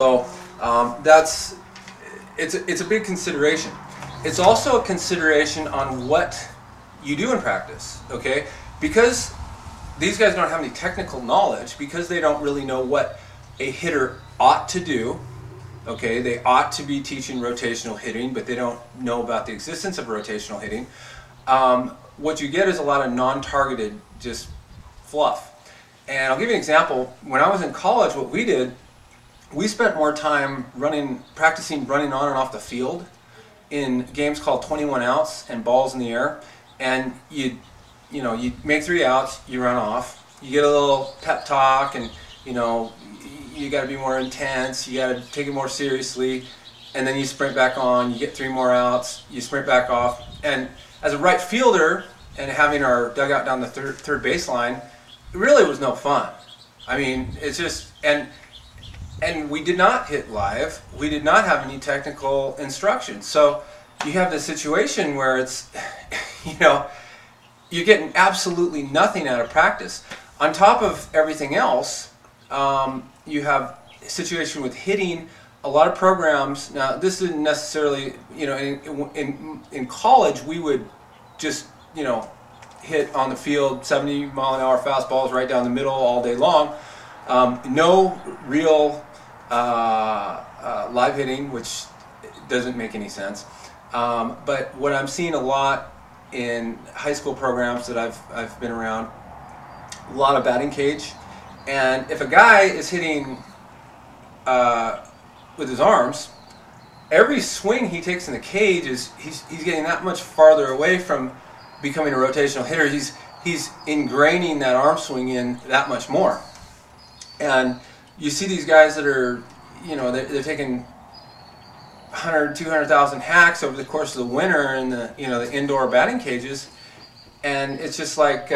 So it's a big consideration. It's also a consideration on what you do in practice, okay? Because these guys don't have any technical knowledge, because they don't really know what a hitter ought to do, okay? They ought to be teaching rotational hitting, but they don't know about the existence of rotational hitting. What you get is a lot of non-targeted just fluff. And I'll give you an example. When I was in college, what we did, we spent more time practicing running on and off the field in games called 21 outs and balls in the air. And you make 3 outs, you run off, you get a little pep talk, and you got to be more intense, you got to take it more seriously, and then you sprint back on, you get 3 more outs, you sprint back off. And as a right fielder and having our dugout down the third baseline, it really was no fun. I mean, it's just, and we did not hit live. We did not have any technical instruction. So you have this situation where it's, you're getting absolutely nothing out of practice. On top of everything else, you have a situation with hitting. A lot of programs, now this isn't necessarily, in college we would just, hit on the field 70-mile-an-hour fastballs right down the middle all day long. No real live hitting, which doesn't make any sense. But what I'm seeing a lot in high school programs that I've been around, a lot of batting cage. And if a guy is hitting with his arms, every swing he takes in the cage he's getting that much farther away from becoming a rotational hitter. He's ingraining that arm swing in that much more. And you see these guys that are, they're taking 100, 200,000 hacks over the course of the winter in the, the indoor batting cages, and it's just like, they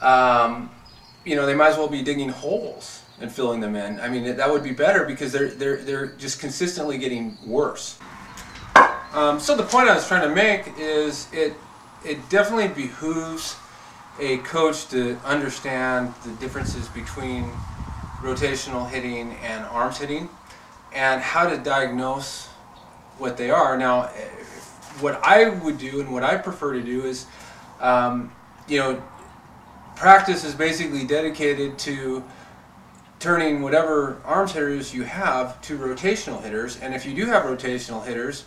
might as well be digging holes and filling them in. I mean, that would be better, because they're just consistently getting worse. So the point I was trying to make is it definitely behooves a coach to understand the differences between rotational hitting and arms hitting, and how to diagnose what they are. Now, what I would do and what I prefer to do is, practice is basically dedicated to turning whatever arms hitters you have to rotational hitters. And if you do have rotational hitters,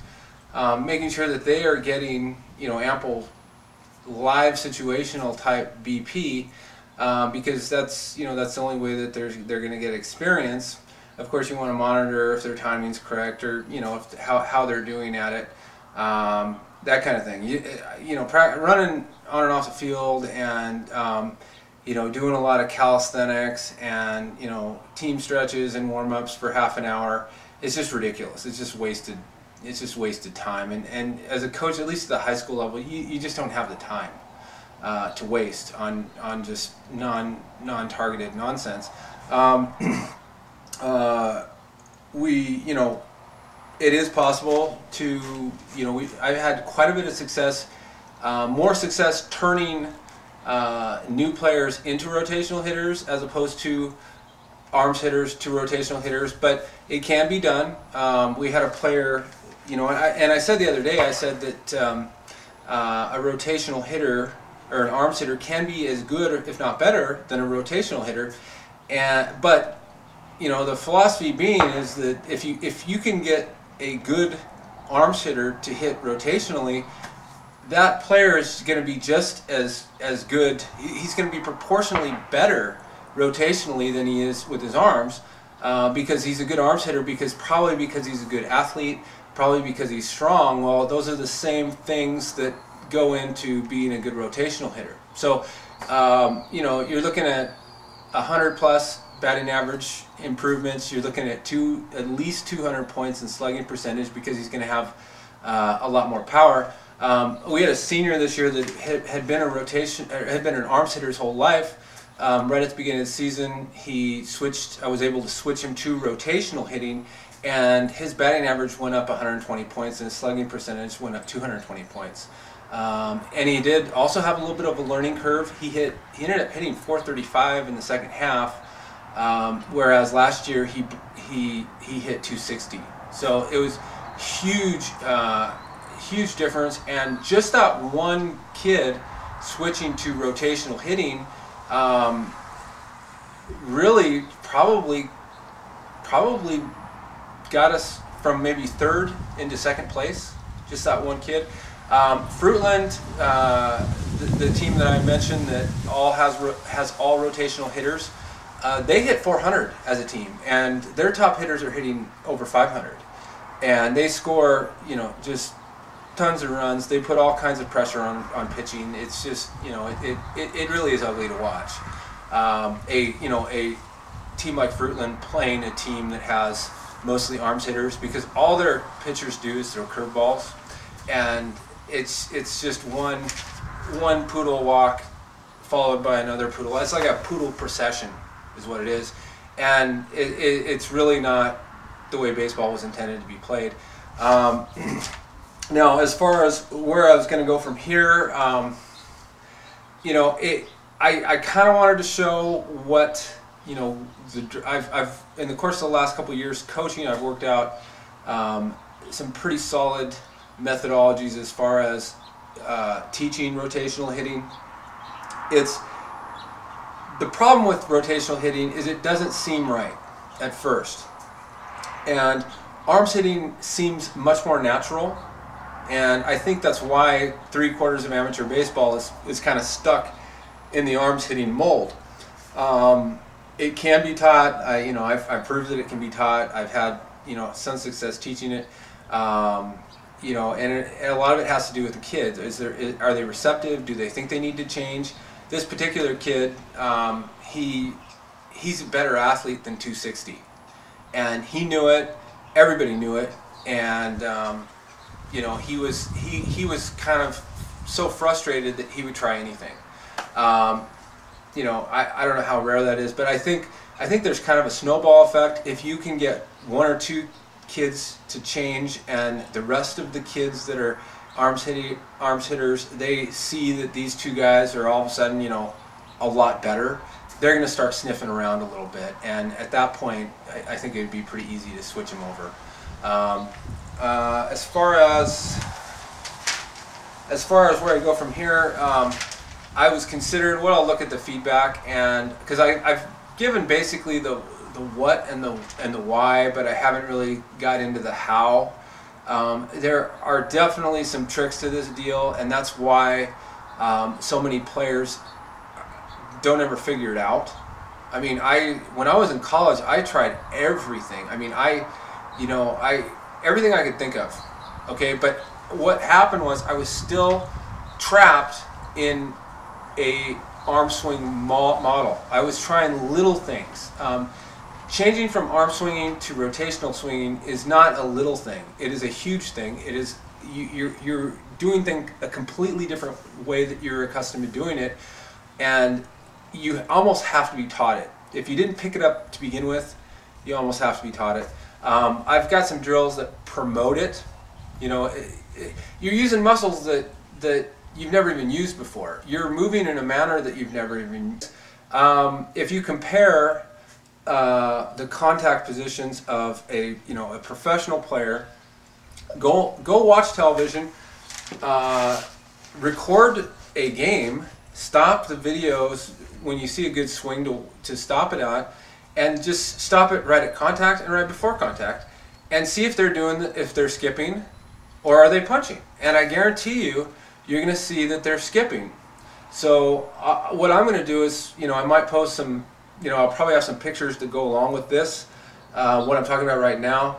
making sure that they are getting ample live situational type BP, because that's the only way that they're going to get experience. Of course, you want to monitor if their timing's correct, or how they're doing at it, that kind of thing. Running on and off the field, and doing a lot of calisthenics and team stretches and warm-ups for half an hour. It's just ridiculous. It's just wasted. It's just wasted time. And as a coach, at least at the high school level, you just don't have the time to waste on just non-targeted nonsense. It is possible to, I've had quite a bit of success, more success turning new players into rotational hitters as opposed to arms hitters to rotational hitters, but it can be done. We had a player, and I said the other day, I said that a rotational hitter or an arms hitter can be as good, if not better, than a rotational hitter, but the philosophy being is that if you can get a good arms hitter to hit rotationally, that player is going to be just as good. He's going to be proportionally better rotationally than he is with his arms, because he's a good arms hitter, probably because he's a good athlete, probably because he's strong. Well, those are the same things that go into being a good rotational hitter. So you're looking at 100+ batting average improvements. You're looking at at least 200 points in slugging percentage, because he's going to have a lot more power. We had a senior this year that had been an arms hitter his whole life. Right at the beginning of the season, I was able to switch him to rotational hitting, and his batting average went up 120 points, and his slugging percentage went up 220 points. And he did also have a little bit of a learning curve. He ended up hitting .435 in the second half, whereas last year he he hit 260. So it was huge, huge difference. And just that one kid switching to rotational hitting really probably got us from maybe third into second place. Just that one kid. Fruitland, the team that I mentioned that has all rotational hitters, they hit 400 as a team, and their top hitters are hitting over 500, and they score, you know, just tons of runs. They put all kinds of pressure on pitching. It's just, you know, it really is ugly to watch. A team like Fruitland playing a team that has mostly arms hitters, because all their pitchers do is throw curveballs, and it's just one poodle walk followed by another poodle. It's like a poodle procession is what it is, and it's really not the way baseball was intended to be played. Now, as far as where I was going to go from here, you know, I kind of wanted to show what, you know, I've in the course of the last couple of years coaching, I've worked out some pretty solid methodologies as far as teaching rotational hitting. The problem with rotational hitting is it doesn't seem right at first, and arms hitting seems much more natural, and I think that's why 3/4 of amateur baseball is kind of stuck in the arms hitting mold. It can be taught. You know, I've proved that it can be taught. I've had, you know, some success teaching it. You know, and a lot of it has to do with the kids. Are they receptive? Do they think they need to change? This particular kid, he's a better athlete than 260, and he knew it. Everybody knew it, and you know, he was kind of so frustrated that he would try anything. You know, I don't know how rare that is, but I think there's kind of a snowball effect. If you can get one or two kids to change, and the rest of the kids that are arms hitters, they see that these two guys are all of a sudden, you know, a lot better, they're going to start sniffing around a little bit, and at that point I think it would be pretty easy to switch them over. As far as where I go from here, I was considering, well, I'll look at the feedback, and because I've given basically the what and the why, but I haven't really got into the how. There are definitely some tricks to this deal, and that's why so many players don't ever figure it out. I mean, when I was in college, I tried everything. I mean, everything I could think of. Okay, but what happened was I was still trapped in a arm swing model. I was trying little things. Changing from arm swinging to rotational swinging is not a little thing. It is a huge thing. It is you're doing things a completely different way that you're accustomed to doing it, and you almost have to be taught it. If you didn't pick it up to begin with, you almost have to be taught it. I've got some drills that promote it. You know, you're using muscles that you've never even used before. You're moving in a manner that you've never even used. If you compare the contact positions of a professional player, go watch television, record a game, stop the videos when you see a good swing to stop it on, and just stop it right at contact and right before contact, and see if they're skipping or are they punching. And I guarantee you're going to see that they're skipping. So what I'm going to do is, I might post some, I'll probably have some pictures to go along with this, what I'm talking about right now.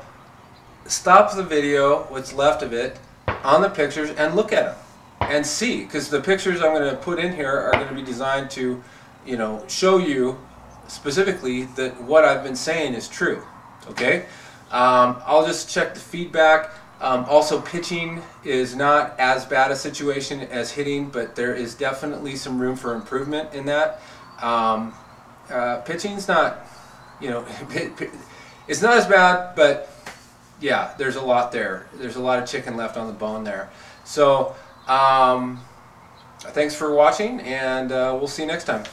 Stop the video, what's left of it, on the pictures, and look at them and see, because the pictures I'm going to put in here are going to be designed to, show you specifically that what I've been saying is true. Okay, I'll just check the feedback. Also, pitching is not as bad a situation as hitting, but there is definitely some room for improvement in that. Pitching's not, it's not as bad, but yeah, there's a lot there. There's a lot of chicken left on the bone there. So, thanks for watching, and we'll see you next time.